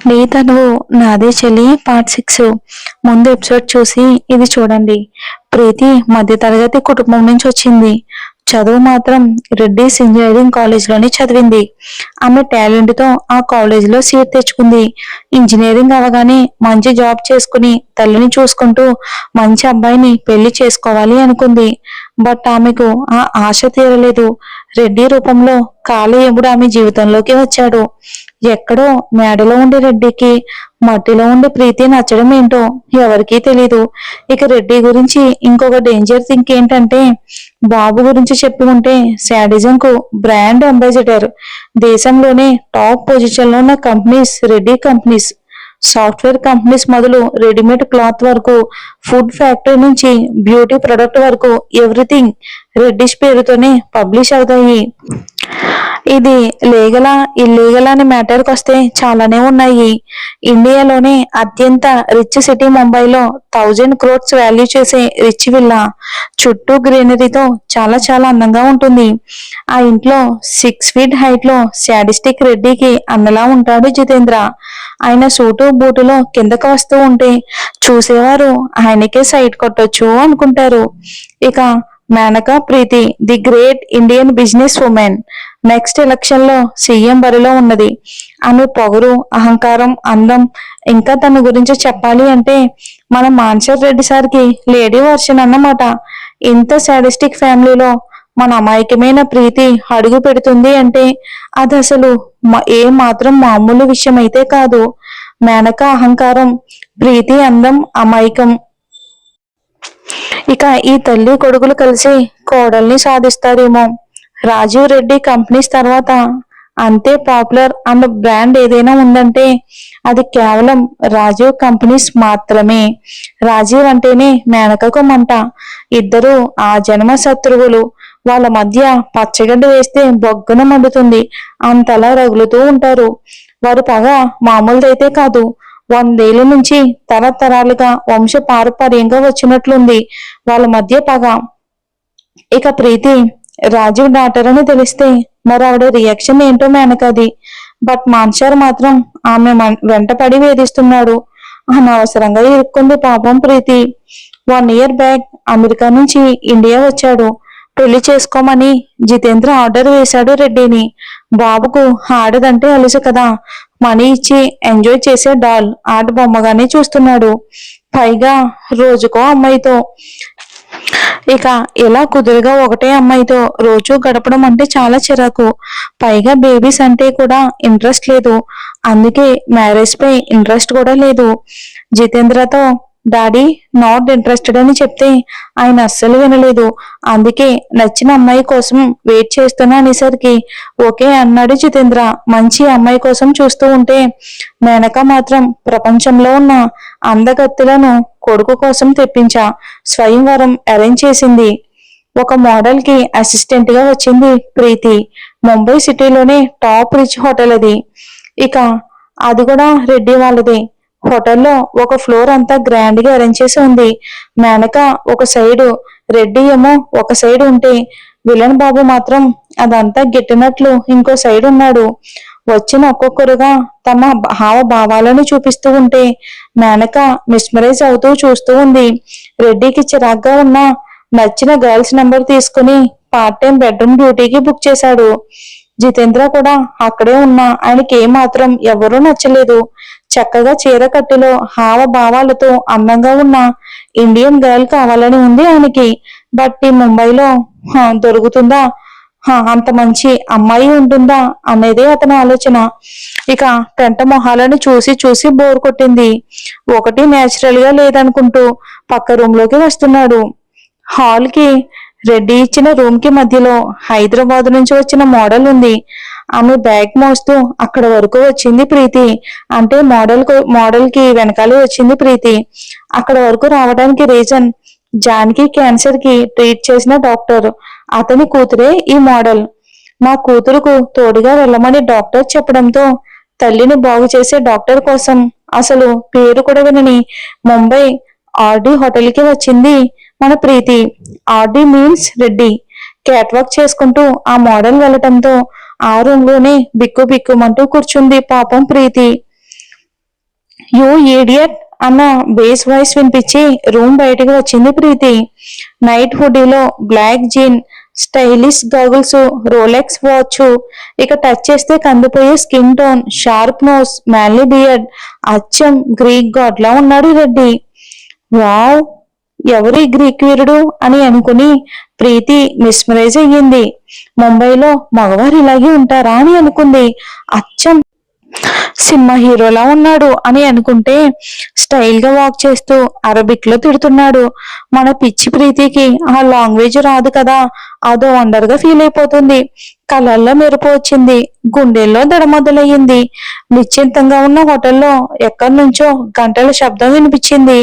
నీ తనువు నాదే చెల్లి పార్ట్ 6 ముందు ఎపిసోడ్ చూసి ఇది చూడండి. ప్రీతి మధ్యతరగతి కుటుంబం నుంచి వచ్చింది. చదువు మాత్రం రెడ్డిస్ ఇంజనీరింగ్ కాలేజ్లోనే చదివింది. ఆమె టాలెంట్ తో ఆ కాలేజీలో సీట్ తెచ్చుకుంది. ఇంజనీరింగ్ అవగానే మంచి జాబ్ చేసుకుని తల్లిని చూసుకుంటూ మంచి అబ్బాయిని పెళ్లి చేసుకోవాలి అనుకుంది. బట్ ఆమెకు ఆ ఆశ తీరలేదు. రెడ్డి రూపంలో కాలయముడు ఆమె జీవితంలోకి వచ్చాడు. ఎక్కడో మేడలో ఉండే రెడ్డికి మట్టిలో ఉండే ప్రీతి నచ్చడం ఏంటో ఎవరికీ తెలీదు. ఇక రెడ్డి గురించి ఇంకొక డేంజర్ థింక్ ఏంటంటే, బాబు గురించి చెప్పుకుంటే శాడిజం కు బ్రాండ్ అంబాసిడర్. దేశంలోనే టాప్ పొజిషన్ లో ఉన్న companies Reddy companies. Software companies మొదలు రెడీమేడ్ క్లాత్ వరకు, ఫుడ్ ఫ్యాక్టరీ నుంచి బ్యూటీ ప్రొడక్ట్ వరకు ఎవ్రీథింగ్ రెడ్డిష్ పేరుతోనే పబ్లిష్ అవుతాయి. ఇది లీగలా ఇల్లీగల్ అనే మ్యాటర్కి వస్తే చాలానే ఉన్నాయి. ఇండియాలోనే అత్యంత రిచ్ సిటీ ముంబైలో 1000 crores వాల్యూ చేసే రిచ్ విల్లా. చుట్టూ గ్రీనరీతో చాలా చాలా అందంగా ఉంటుంది. ఆ ఇంట్లో 6 feet హైట్ లో శాడిస్టిక్ రెడ్డికి అన్నలా ఉంటాడు జితేంద్ర. ఆయన సూటు బూటులో కిందకు వస్తూ ఉంటే చూసేవారు ఆయనకే సైట్ కొట్టొచ్చు అనుకుంటారు. ఇక Menaka Preethi, the great Indian business women, next election లో సీఎం బరిలో ఉన్నది. ఆమె పొగరు, అహంకారం, అందం, ఇంకా తన గురించి చెప్పాలి అంటే మన మాన్సర్ రెడ్డి సార్కి లేడీ వర్షన్ అన్నమాట. ఇంత సాడిస్టిక్ ఫ్యామిలీలో మన అమాయకమైన ప్రీతి అడుగు పెడుతుంది అంటే అది అసలు ఏ మాత్రం మామూలు విషయం అయితే కాదు. మేనక అహంకారం, ప్రీతి అందం, అమాయకం. ఇక ఈ తల్లి కొడుకులు కలిసి కోడల్ని సాధిస్తారేమో. రాజీవ్ రెడ్డి కంపెనీస్ తర్వాత అంతే పాపులర్ అండ్ బ్రాండ్ ఏదైనా ఉందంటే అది కేవలం రాజీవ్ కంపెనీస్ మాత్రమే. రాజీవ్ అంటేనే మేనకకు మంట. ఇద్దరు ఆ జన్మ శత్రువులు. వాళ్ళ మధ్య పచ్చగడ్డ వేస్తే బొగ్గన మండుతుంది. అంతలా రగులుతూ ఉంటారు. వారి పగ మామూలుదైతే కాదు. 100 ఏళ్ల నుంచి తరతరాలుగా వంశ పారపర్యంగా వచ్చినట్లుంది వాళ్ళ మధ్య పగ. ఇక ప్రీతి రాజీవ్ డాటర్ అని తెలిస్తే మరి ఆవిడ రియాక్షన్ ఏంటో మేనకది. బట్ మాన్సార్ మాత్రం ఆమె వెంటపడి వేధిస్తున్నాడు. అనవసరంగా ఇరుక్కుంది పాపం ప్రీతి. 1 year బ్యాక్ అమెరికా నుంచి ఇండియా వచ్చాడు. పెళ్లి చేసుకోమని జితేంద్ర ఆర్డర్ వేశాడు రెడ్డిని. బాబుకు ఆడదంటే అలుసు కదా, మనీ ఇచ్చి ఎంజాయ్ చేసే డాల్, ఆట బొమ్మగానే చూస్తున్నాడు. పైగా రోజుకో అమ్మాయితో. ఇక ఇలా కుదురుగా ఒకటే అమ్మాయితో రోజు గడపడం అంటే చాలా చిరాకు. పైగా బేబీస్ అంటే కూడా ఇంట్రెస్ట్ లేదు. అందుకే మ్యారేజ్ పై ఇంట్రెస్ట్ కూడా లేదు. జితేంద్రతో డాడీ నాట్ ఇంట్రెస్టెడ్ అని చెప్తే ఆయన అస్సలు వినలేదు. అందుకే నచ్చిన అమ్మాయి కోసం వెయిట్ చేస్తున్నా అనేసరికి ఓకే అన్నాడు జితేంద్ర. మంచి అమ్మాయి కోసం చూస్తూ ఉంటే మేనక మాత్రం ప్రపంచంలో ఉన్న అందగత్తులను కొడుకు కోసం తెప్పించా స్వయంవరం అరేంజ్ చేసింది. ఒక మోడల్ కి అసిస్టెంట్ గా వచ్చింది ప్రీతి. ముంబై సిటీలోనే టాప్ రిచ్ హోటల్ అది. ఇక అది కూడా రెడ్డి వాళ్ళదే. హోటల్లో ఒక ఫ్లోర్ అంతా గ్రాండ్ గా అరేంజ్ చేసి ఉంది. మేనక ఒక సైడు, రెడ్డి ఏమో ఒక సైడ్ ఉంటే విలన్ బాబు మాత్రం అదంతా గిట్టినట్లు ఇంకో సైడ్ ఉన్నాడు. వచ్చిన ఒక్కొక్కరుగా తమ హావభావాలను చూపిస్తూ ఉంటే మేనక మిస్మరైజ్ అవుతూ చూస్తూ ఉంది. రెడ్డికి చిరాగ్గా ఉన్న నచ్చిన గర్ల్స్ నెంబర్ తీసుకుని పార్ట్ టైం బెడ్రూమ్ డ్యూటీకి బుక్ చేశాడు. జితేంద్ర కూడా అక్కడే ఉన్నా ఆయనకి ఏమాత్రం ఎవరూ నచ్చలేదు. చక్కగా చీర కట్టులో హావభావాలతో అందంగా ఉన్న ఇండియన్ గర్ల్ కావాలని ఉంది ఆయనకి. బట్ ఈ ముంబైలో దొరుకుతుందా, అంత మంచి అమ్మాయి ఉంటుందా అనేదే అతని ఆలోచన. ఇక పెంట మొహాలను చూసి చూసి బోర్ కొట్టింది. ఒకటి నేచురల్ గా లేదనుకుంటూ పక్క రూమ్ లోకి వస్తున్నాడు. హాల్ కి రెడ్డి ఇచ్చిన రూమ్ కి మధ్యలో హైదరాబాద్ నుంచి వచ్చిన మోడల్ ఉంది. ఆమె బ్యాగ్ మోస్తూ అక్కడ వరకు వచ్చింది ప్రీతి. అంటే మోడల్ కి వెనకాలే వచ్చింది ప్రీతి. అక్కడ వరకు రావడానికి రీజన్ జాన్కి క్యాన్సర్ కి ట్రీట్ చేసిన డాక్టర్, అతని కూతురే ఈ మోడల్. మా కూతురుకు తోడుగా వెళ్ళమని డాక్టర్ చెప్పడంతో తల్లిని బాగు చేసే డాక్టర్ కోసం అసలు పేరు కూడా వినని ముంబై ఆర్డీ హోటల్ కి వచ్చింది మన Preethi. RD means Reddy. Catwalk చేసుకుంటూ ఆ మోడల్ వెళ్ళటంతో ఆ రూమ్ లోనే బిక్కు బిక్కుమంటూ కూర్చుంది పాపం ప్రీతి. యూ ఈడియట్ అన్న బేస్ వాయిస్ వినిపించి రూమ్ బయటకు వచ్చింది ప్రీతి. నైట్ హుడీలో black jean, stylish goggles, Rolex watch, ఇక టచ్ చేస్తే కందిపోయే skin tone, sharp nose, manly beard, అచ్చం గ్రీక్ గాడ్ లా ఉన్నాడు రెడ్డి. వావ్, ఎవరి గ్రీక్ వీరుడు అని అనుకుని ప్రీతి మిస్మరైజ్ అయ్యింది. ముంబైలో మగవారు ఇలాగే ఉంటారా అని అనుకుంది. అచ్చం సినిమా హీరోలా ఉన్నాడు అని అనుకుంటే స్టైల్ గా వాక్ చేస్తూ అరబిక్ లో తిడుతున్నాడు. మన పిచ్చి ప్రీతికి ఆ లాంగ్వేజ్ రాదు కదా, అదో వండర్ గా ఫీల్ అయిపోతుంది. కళ్ళల్లో మెరుపు వచ్చింది, గుండెల్లో దడ మొదలయ్యింది. నిశ్చింతంగా ఉన్న హోటల్లో ఎక్కడి నుంచో గంటల శబ్దం వినిపించింది.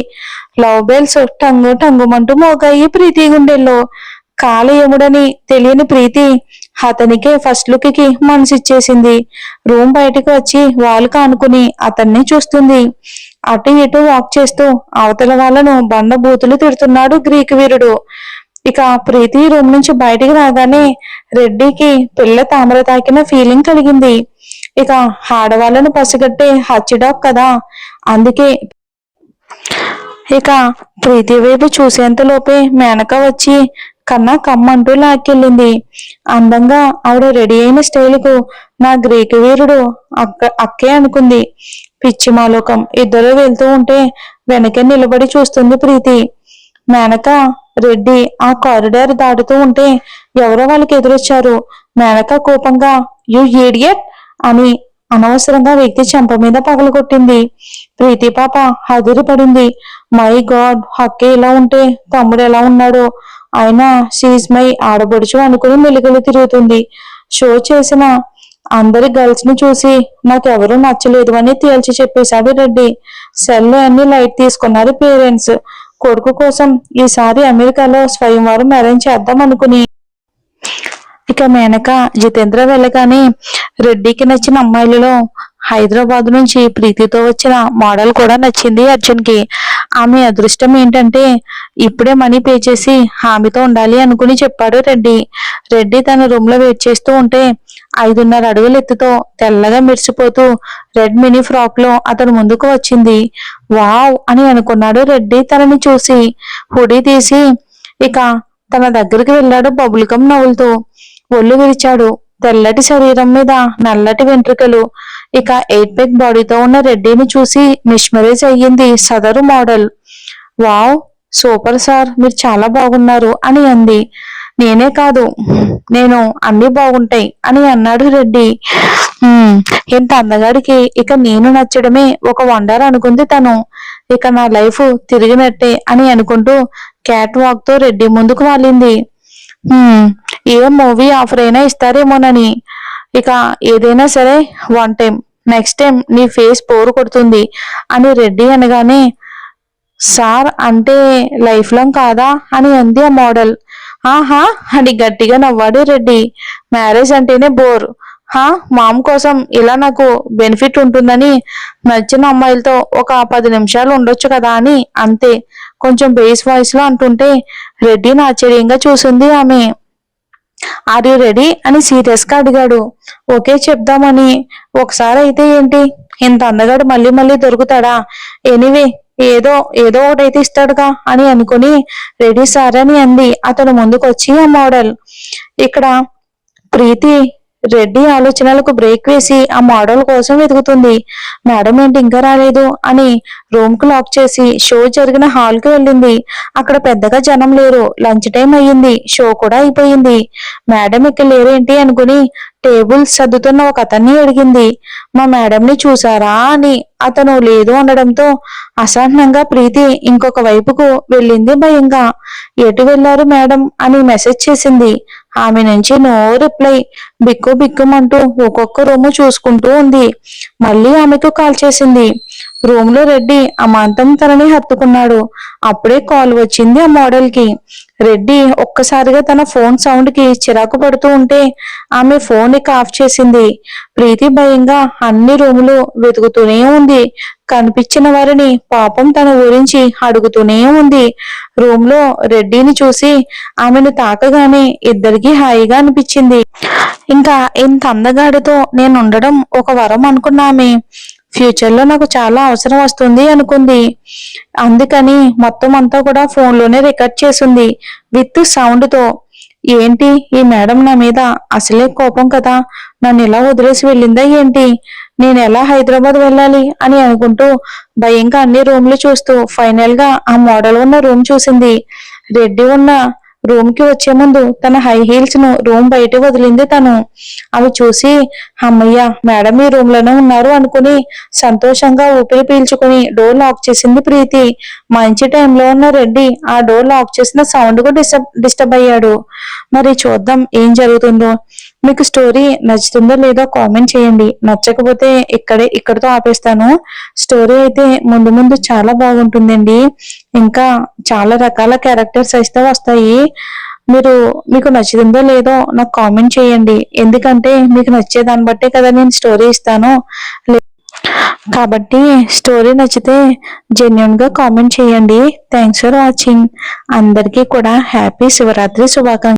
లవ్ బెల్స్ టంగు టంగుమంటూ మోగాయి ప్రీతి గుండెల్లో. కాలయముడని తెలియని ప్రీతి అతనికే ఫస్ట్ లుక్ కి మనసిచ్చేసింది. రూమ్ బయటకు వచ్చి వాళ్ళు కానుకుని అతన్ని చూస్తుంది. అటు ఇటు వాక్ చేస్తూ అవతల వాళ్ళను బండ బూతులు తిడుతున్నాడు గ్రీక్ వీరుడు. ఇక ప్రీతి రూమ్ నుంచి బయటికి రాగానే రెడ్డికి పిల్ల తామర తాకిన ఫీలింగ్ కలిగింది. ఇక ఆడవాళ్ళను పసిగట్టే హచ్చిడాగ్ కదా, అందుకే. ఇక ప్రీతి వైపు చూసేంతలోపే మేనక వచ్చి కన్నా కమ్మంటూ లాక్కెళ్ళింది. అందంగా ఆవిడ రెడీ అయిన స్టైలుకు నా గ్రీకు వీరుడు అక్కే అనుకుంది. పిచ్చి మాలోకం. ఇద్దరు వెళ్తూ ఉంటే వెనకే నిలబడి చూస్తుంది ప్రీతి. మేనక రెడ్డి ఆ కారిడార్ దాటుతూ ఉంటే ఎవరో వాళ్ళకి ఎదురొచ్చారు. మేనక కోపంగా యు ఈడియట్ అని అనవసరంగా వ్యక్తి చెంప మీద పగలగొట్టింది. ప్రీతి పాప అదిరిపడింది. మై గాడ్, హక్కే ఇలా ఉంటే తమ్ముడు ఎలా ఉన్నాడో, అయినా షీజ్ మై ఆడబడుచు అనుకుని మెలుగులు తిరుగుతుంది. షో చేసిన అందరి గర్ల్స్ ని చూసి నాకెవరూ నచ్చలేదు అని తేల్చి చెప్పేశాడు రెడ్డి. సెల్ అన్ని లైట్ తీసుకున్నారు పేరెంట్స్. కొడుకు కోసం ఈసారి అమెరికాలో స్వయంవరం అరేంజ్ చేద్దాం అనుకుని. ఇక మేనక జితేంద్ర వెళ్ళగానే రెడ్డికి నచ్చిన అమ్మాయిలలో హైదరాబాద్ నుంచి ప్రీతితో వచ్చిన మోడల్ కూడా నచ్చింది అర్జున్ కి. ఆమె అదృష్టం ఏంటంటే ఇప్పుడే మనీ పే చేసి ఆమెతో ఉండాలి అనుకుని చెప్పాడు రెడ్డి. రెడ్డి తన రూమ్ లో వెయిట్ చేస్తూ ఉంటే 5.5 అడుగుల ఎత్తుతో తెల్లగా మెరిసిపోతూ రెడ్ మినీ ఫ్రాక్ లో అతను ముందుకు వచ్చింది. వావ్ అని అనుకున్నాడు రెడ్డి తనని చూసి. హుడీ తీసి ఇక తన దగ్గరికి వెళ్ళాడు బబుల్కం నవ్వులుతూ. ఒళ్ళు విరిచాడు. తెల్లటి శరీరం మీద నల్లటి వెంట్రుకలు, ఇక 8 ప్యాక్ బాడీతో ఉన్న రెడ్డిని చూసి మిస్మరైజ్ అయ్యింది సదరు మోడల్. వావ్, సూపర్ సార్, మీరు చాలా బాగున్నారు అని అంది. నేనే కాదు, నేను అన్ని బాగుంటాయి అని అన్నాడు రెడ్డి. ఇంత అందగాడికి ఇక నేను నచ్చడమే ఒక వండర్ అనుకుంది తను. ఇక నా లైఫ్ తిరిగినట్టే అని అనుకుంటూ క్యాట్ వాక్ తో రెడ్డి ముందుకు వాలింది. ఏ మూవీ ఆఫర్ అయినా ఇస్తారేమోనని. ఇక ఏదైనా సరే 1 టైం, నెక్స్ట్ టైం నీ ఫేస్ పోరు కొడుతుంది అని రెడ్డి అనగానే సార్ అంటే లైఫ్ లాంగ్ కాదా అని అంది ఆ మోడల్. ఆహా అని గట్టిగా నవ్వాడు రెడ్డి. మ్యారేజ్ అంటేనే బోర్. మామ్ కోసం ఇలా నాకు బెనిఫిట్ ఉంటుందని నచ్చిన అమ్మాయిలతో ఒక 10 నిమిషాలు ఉండొచ్చు కదా అని అంతే కొంచెం బేస్ వాయిస్ లో అంటుంటే రెడ్డిని ఆశ్చర్యంగా చూసింది ఆమె. ఆర్ యు రెడీ అని సీరియస్ గా అడిగాడు. ఓకే చెప్దామని. ఒకసారి అయితే ఏంటి, ఇంత అందగాడు మళ్ళీ మళ్ళీ దొరుకుతాడా? ఎనీవే ఏదో ఏదో ఒకటైతే ఇస్తాడుగా అని అనుకుని రెడీ సార్ అని అంది అతను ముందుకొచ్చి ఆ మోడల్. ఇక్కడ ప్రీతి రెడ్డి ఆలోచనలకు బ్రేక్ వేసి ఆ మోడల్ కోసం వెతుకుతుంది. మేడం ఏంటి ఇంకా రాలేదు అని రూమ్ కు లాక్ చేసి షో జరిగిన హాల్ కి వెళ్ళింది. అక్కడ పెద్దగా జనం లేరు. లంచ్ టైం అయ్యింది. షో కూడా అయిపోయింది. మేడం ఇక్కడ లేరేంటి అనుకుని టేబుల్ సర్దుతున్న ఒక అతన్ని అడిగింది. మా మేడం ని చూసారా అని. అతను లేదు అనడంతో అసహనంగా ప్రీతి ఇంకొక వైపుకు వెళ్ళింది భయంగా. ఎటు వెళ్లారు మేడం అని మెసేజ్ చేసింది. ఆమె నుంచి నో రిప్లై. బిక్కు బిక్కుమంటూ ఒక్కొక్క రూము చూసుకుంటూ ఉంది. మళ్ళీ ఆమెకు కాల్ చేసింది. రూమ్ లో రెడ్డి అమాంతం తనని హత్తుకున్నాడు. అప్పుడే కాల్ వచ్చింది ఆ మోడల్ కి. రెడ్డి ఒక్కసారిగా తన ఫోన్ సౌండ్ కి చిరాకు పడుతూ ఉంటే ఆమె ఫోన్ ఇక ఆఫ్ చేసింది. ప్రీతి భయంగా అన్ని రూములు వెతుకుతూనే ఉంది. కనిపించిన వారిని పాపం తన గురించి అడుగుతూనే ఉంది. రూమ్ లో రెడ్డిని చూసి ఆమెను తాకగానే ఇద్దరికి హాయిగా అనిపించింది. ఇంకా ఇంత అందగాడితో నేను ఉండడం ఒక వరం అనుకున్నామే. ఫ్యూచర్ లో నాకు చాలా అవసరం వస్తుంది అనుకుంది. అందుకని మొత్తం అంతా కూడా ఫోన్ లోనే రికార్డ్ చేసింది విత్ సౌండ్ తో. ఏంటి ఈ మేడం నా మీద అసలే కోపం కదా, నన్ను ఇలా వదిలేసి వెళ్ళిందా ఏంటి, నేను ఎలా హైదరాబాద్ వెళ్ళాలి అని అనుకుంటూ భయంగా అన్ని రూమ్లు చూస్తూ ఫైనల్ గా ఆ మోడల్ ఉన్న రూమ్ చూసింది. రెడ్డి ఉన్న రూమ్ కి వచ్చే ముందు తన హై హీల్స్ ను రూమ్ బయట వదిలింది తను. అవి చూసి అమ్మయ్య మేడం ఈ రూమ్ లోనే ఉన్నారు అనుకుని సంతోషంగా ఊపిరి పీల్చుకుని డోర్ లాక్ చేసింది ప్రీతి. మంచి టైంలో ఉన్న రెడ్డి ఆ డోర్ లాక్ చేసిన సౌండ్ కు డిస్టర్బ్ అయ్యాడు. మరి చూద్దాం ఏం జరుగుతుందో. మీకు స్టోరీ నచ్చుతుందో లేదో కామెంట్ చేయండి. నచ్చకపోతే ఇక్కడితో ఆపేస్తాను. స్టోరీ అయితే ముందు ముందు చాలా బాగుంటుందండి. ఇంకా చాలా రకాల క్యారెక్టర్స్ అయితే వస్తాయి. మీకు నచ్చుతుందో లేదో నాకు కామెంట్ చేయండి. ఎందుకంటే మీకు నచ్చే దాన్ని బట్టే కదా నేను స్టోరీ ఇస్తాను. కాబట్టి స్టోరీ నచ్చితే జెన్యున్ గా కామెంట్ చేయండి. Thanks for watching. అందరికీ కూడా హ్యాపీ శివరాత్రి శుభాకాంక్షలు.